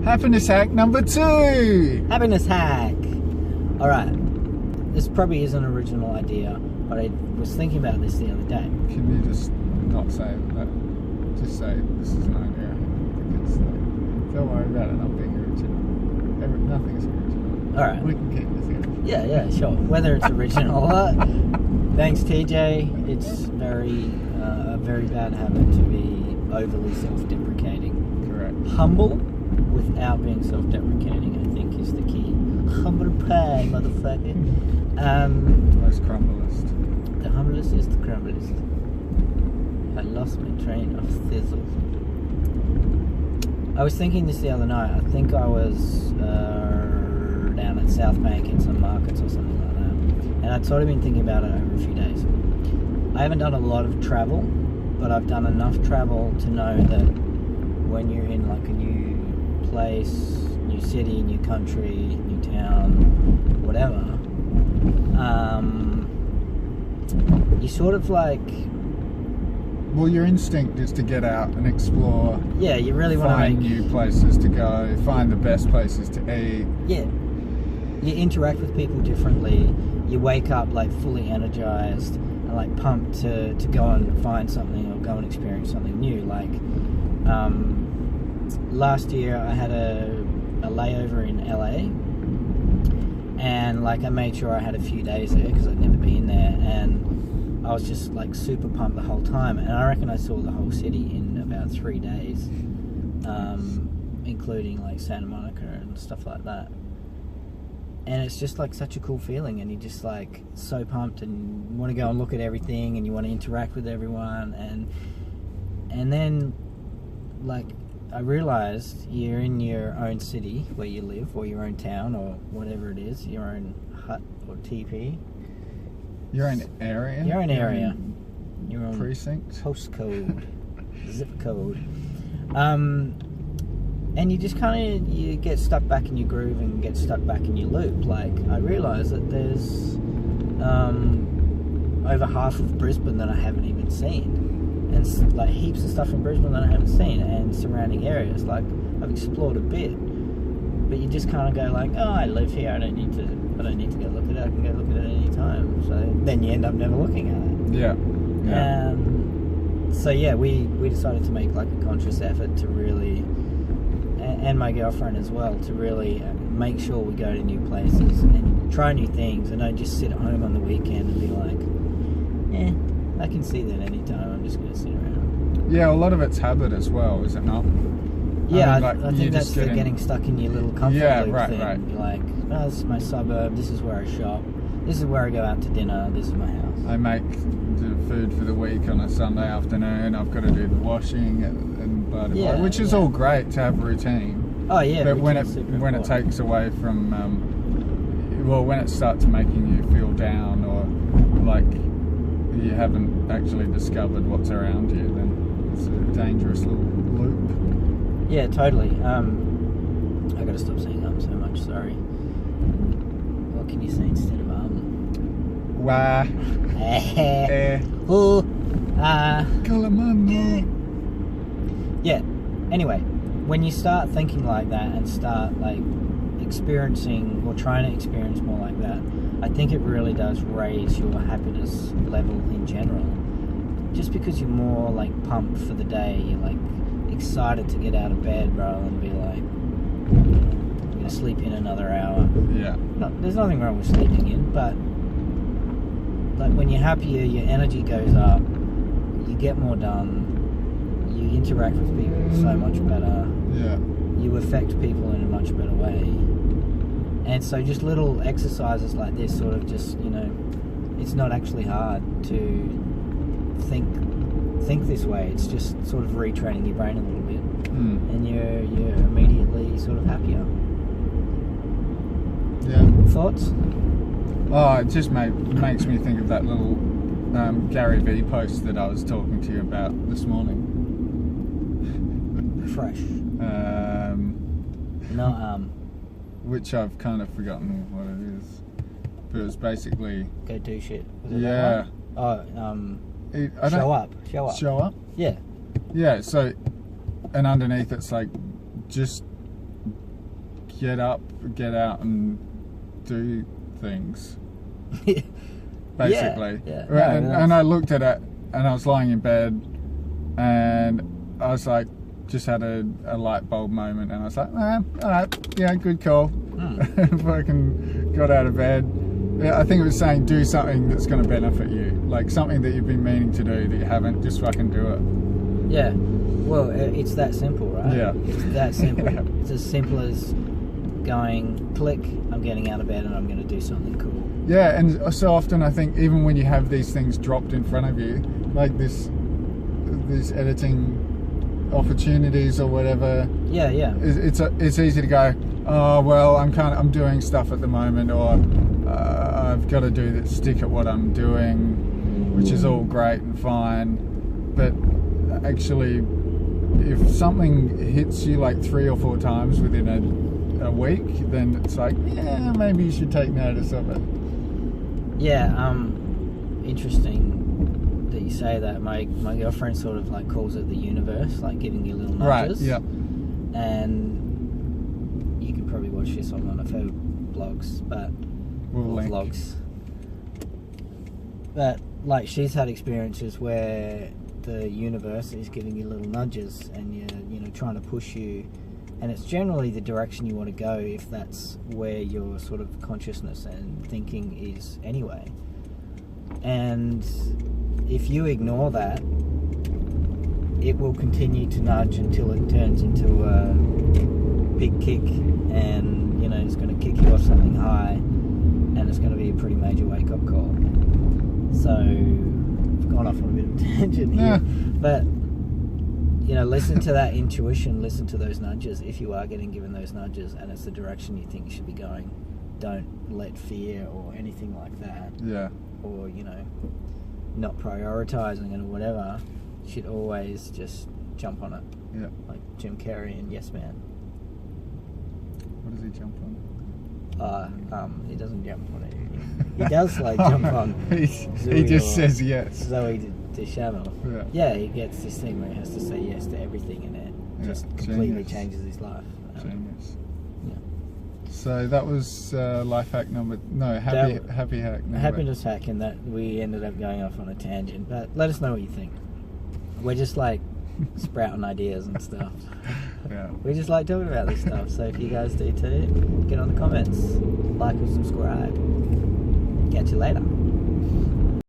Happiness hack number 2. Happiness hack. All right. This probably is an original idea, but I was thinking about this the other day. Can you just not say that? Just say this is an idea. Because don't worry about it not being original. Nothing is original. All right. We can keep this here. Yeah, sure. Whether it's original or not. Thanks, TJ. It's a very bad habit to be overly self-deprecating. Correct. Humble without being self-deprecating, I think, is the key. Humble pie, motherfucker. Most crumblest. The humblest is the crumblest. I lost my train of thistles. I was thinking this the other night. I think I was down at South Bank in some markets or something like that. And I'd sort of been thinking about it over a few days. I haven't done a lot of travel, but I've done enough travel to know that when you're in like a new place, new city, new country, new town, whatever, you sort of like... Well, your instinct is to get out and explore. Yeah, you really want to find new places to go, find the best places to eat. Yeah. You interact with people differently. You wake up like fully energized and like pumped to go and find something or go and experience something new. Like last year I had a layover in LA, and like I made sure I had a few days there because I'd never been there, and I was just like super pumped the whole time, and I reckon I saw the whole city in about 3 days, including like Santa Monica and stuff like that. And it's just like such a cool feeling, and you're just like so pumped and want to go and look at everything, and you want to interact with everyone, and then like I realized you're in your own city where you live, or your own town, or whatever it is, your own hut or teepee. Your own area? Your own area. Your own precinct? Postcode. Zip code. And you just kind of, you get stuck back in your groove and get stuck back in your loop. Like, I realised that there's over half of Brisbane that I haven't even seen. And like heaps of stuff in Brisbane that I haven't seen, and surrounding areas. Like, I've explored a bit. But you just kind of go like, oh, I live here, I don't need to go look at it, I can go look at it any time. So then you end up never looking at it. Yeah. So yeah, we decided to make like a conscious effort to really, and my girlfriend as well, to really make sure we go to new places and try new things, and don't just sit at home on the weekend and be like, I can see that anytime, I'm just going to sit around. Yeah, a lot of it's habit as well, is it not? Yeah, I I think that's the getting stuck in your little comfort loop thing. Right. You're like, oh, this is my suburb, this is where I shop, this is where I go out to dinner, this is my house. I make the food for the week on a Sunday afternoon, I've got to do the washing and blah, blah, blah, which is all great to have a routine. Oh yeah, but when it takes away from, when it starts making you feel down, or like you haven't actually discovered what's around you, then it's a dangerous little loop. Yeah, totally. I gotta stop saying so much, sorry. What can you say instead of Wah. Yeah. Anyway, when you start thinking like that and start like experiencing or trying to experience more like that, I think it really does raise your happiness level in general. Just because you're more like pumped for the day, you're like excited to get out of bed rather than be like, I'm gonna sleep in another hour. Yeah. There's nothing wrong with sleeping in, but like when you're happier, your energy goes up, you get more done, you interact with people so much better. Yeah. You affect people in a much better way. And so just little exercises like this sort of just, it's not actually hard to think this way. It's just sort of retraining your brain a little bit, and you're immediately sort of happier. Yeah. Thoughts? Oh, it just makes me think of that little Gary Vee post that I was talking to you about this morning. Fresh. Which I've kind of forgotten what it is, but it was basically go do shit. Yeah. Show up. Show up. Yeah. Yeah. So, and underneath it's like, just get up, get out, and do things. Basically. Yeah. And I looked at it, and I was lying in bed, and I was like, just had a light bulb moment, and I was like, all right, yeah, good call. Fucking got out of bed. Yeah, I think it was saying do something that's going to benefit you, like something that you've been meaning to do that you haven't. Just fucking do it. Yeah. Well, it's that simple, right? Yeah. It's that simple. Yeah. It's as simple as going, click, I'm getting out of bed and I'm going to do something cool. Yeah, and so often I think even when you have these things dropped in front of you, like these editing opportunities or whatever. Yeah. It's easy to go, oh well, I'm doing stuff at the moment, or I've got to stick at what I'm doing, which is all great and fine, but actually, if something hits you like 3 or 4 times within a week, then it's like, yeah, maybe you should take notice of it. Yeah, interesting that you say that. My girlfriend sort of like calls it the universe, like giving you little nudges. Right, yeah. And you can probably watch this on one of her blogs, or vlogs. But like she's had experiences where the universe is giving you little nudges, and you're trying to push you, and it's generally the direction you want to go if that's where your sort of consciousness and thinking is anyway. And if you ignore that, it will continue to nudge until it turns into a big kick, and it's going to kick you off something high, and it's going to be a pretty major wake-up call. So I've gone off on a bit of a tangent here, but listen to that intuition, listen to those nudges. If you are getting given those nudges and it's the direction you think you should be going, don't let fear or anything like that, or not prioritizing it or whatever, you should always just jump on it. Yeah. Like Jim Carrey in Yes Man. What does he jump on? He doesn't jump on it. He does like jump on. he just says yes. Zoe Deschanel. Yeah. He gets this thing where he has to say yes to everything, and it just completely Genius. changes his life. Genius. Yeah. So that was happy hack number. Happiness hack, and that we ended up going off on a tangent. But let us know what you think. We're just like sprouting ideas and stuff. Yeah. We just like talking about this stuff. So if you guys do too, get on the comments, like and subscribe. Catch you later.